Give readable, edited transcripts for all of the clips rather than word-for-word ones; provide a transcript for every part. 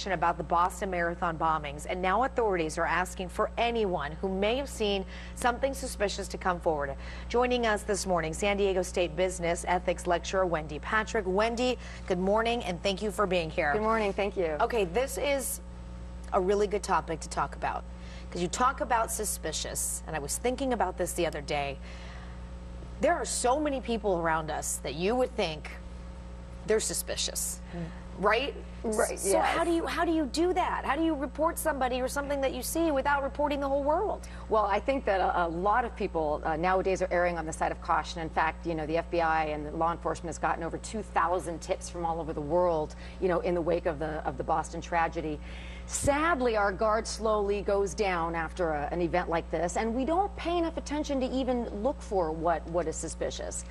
information about the Boston Marathon bombings, and now authorities are asking for anyone who may have seen something suspicious to come forward. Joining us this morning, San Diego State Business Ethics Lecturer Wendy Patrick. Wendy, good morning, and thank you for being here. Good morning, thank you. Okay, this is a really good topic to talk about, because you talk about suspicious, and I was thinking about this the other day. There are so many people around us that you would think they're suspicious, right? Right. So yes. How do you do that? How do you report somebody or something that you see without reporting the whole world? Well, I think that a lot of people nowadays are erring on the side of caution. In fact, you know, the FBI and the law enforcement has gotten over 2,000 tips from all over the world, you know, in the wake of the Boston tragedy. Sadly, our guard slowly goes down after an event like this, and we don't pay enough attention to even look for what is suspicious.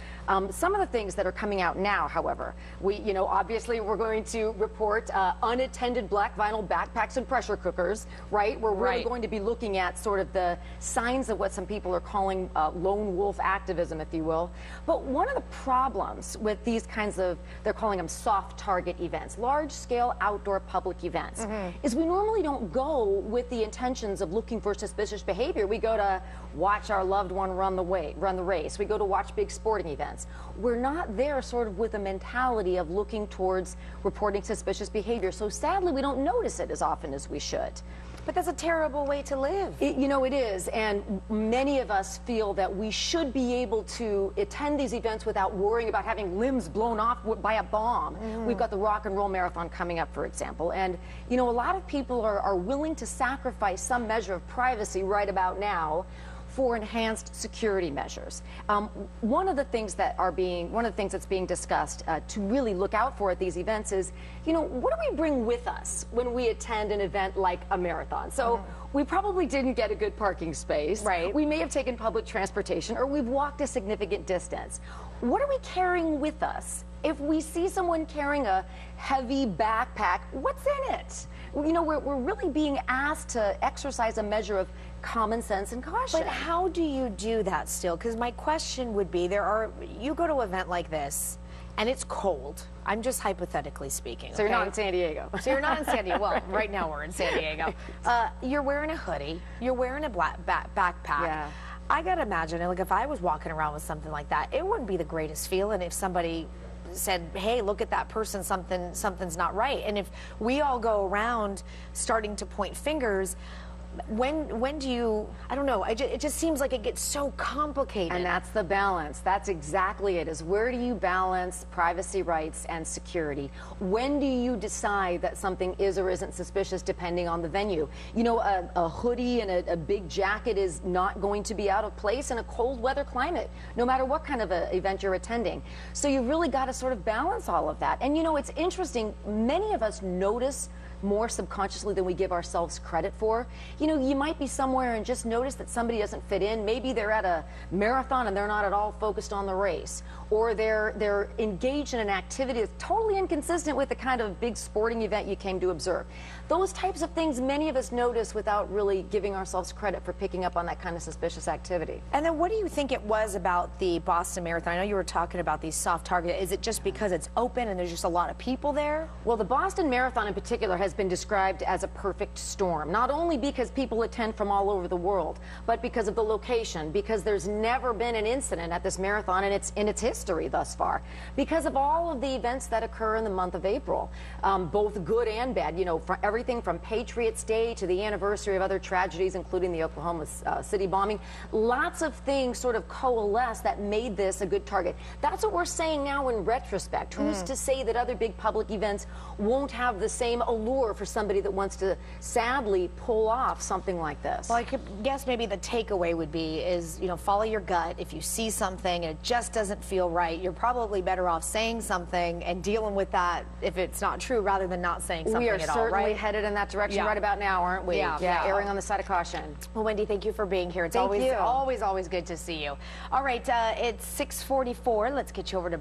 Some of the things that are coming out now, however, obviously we're going to report unattended black vinyl backpacks and pressure cookers, right? We're really going to be looking at sort of the signs of what some people are calling lone wolf activism, if you will. But one of the problems with these kinds of, they're calling them soft target events, large-scale outdoor public events, is we normally don't go with the intentions of looking for suspicious behavior. We go to watch our loved one run the race. We go to watch big sporting events. We're not there sort of with a mentality of looking towards reporting suspicious behavior. So sadly, we don't notice it as often as we should. But that's a terrible way to live. You know, it is, and many of us feel that we should be able to attend these events without worrying about having limbs blown off by a bomb. We've got the Rock and Roll Marathon coming up, for example, and you know, a lot of people are willing to sacrifice some measure of privacy right about now for enhanced security measures. One of the things that's being discussed to really look out for at these events is, you know, what do we bring with us when we attend an event like a marathon? So we probably didn't get a good parking space. Right. We may have taken public transportation, or we've walked a significant distance. What are we carrying with us? If we see someone carrying a heavy backpack, what's in it? You know, we're really being asked to exercise a measure of common sense and caution. But how do you do that still? Because my question would be, you go to an event like this, and it's cold. I'm just hypothetically speaking. So you're not in San Diego. So you're not in San Diego. Well, right now we're in San Diego. You're wearing a hoodie. You're wearing a black backpack. Yeah. I gotta imagine, like, if I was walking around with something like that, it wouldn't be the greatest feeling if somebody said, hey, look at that person, something's not right. And if we all go around starting to point fingers, when do you, I don't know, it just seems like it gets so complicated. And that's the balance. That's exactly it, is where do you balance privacy rights and security? When do you decide that something is or isn't suspicious depending on the venue? You know, a hoodie and a big jacket is not going to be out of place in a cold weather climate, no matter what kind of an event you're attending. So you've really got to sort of balance all of that. And you know, it's interesting, many of us notice more subconsciously than we give ourselves credit for. You know, you might be somewhere and just notice that somebody doesn't fit in. Maybe they're at a marathon and they're not at all focused on the race, or they're engaged in an activity that's totally inconsistent with the kind of big sporting event you came to observe. Those types of things many of us notice without really giving ourselves credit for picking up on that kind of suspicious activity. And then what do you think it was about the Boston Marathon? I know you were talking about these soft targets. Is it just because it's open and there's just a lot of people there? Well, the Boston Marathon in particular has been described as a perfect storm, not only because people attend from all over the world, but because of the location, because there's never been an incident at this marathon in its history thus far, because of all of the events that occur in the month of April, both good and bad, you know, everything from Patriots Day to the anniversary of other tragedies, including the Oklahoma City bombing. Lots of things sort of coalesce that made this a good target. That's what we're saying now in retrospect. Who's to say that other big public events won't have the same allure for somebody that wants to sadly pull off something like this? Well, I could guess maybe the takeaway would be is, you know, follow your gut. If you see something and it just doesn't feel right, you're probably better off saying something and dealing with that if it's not true, rather than not saying something at all, right? We are certainly headed in that direction right about now, aren't we? Yeah, erring on the side of caution. Well, Wendy, thank you for being here. It's always good to see you. All right, it's 6:44. Let's get you over to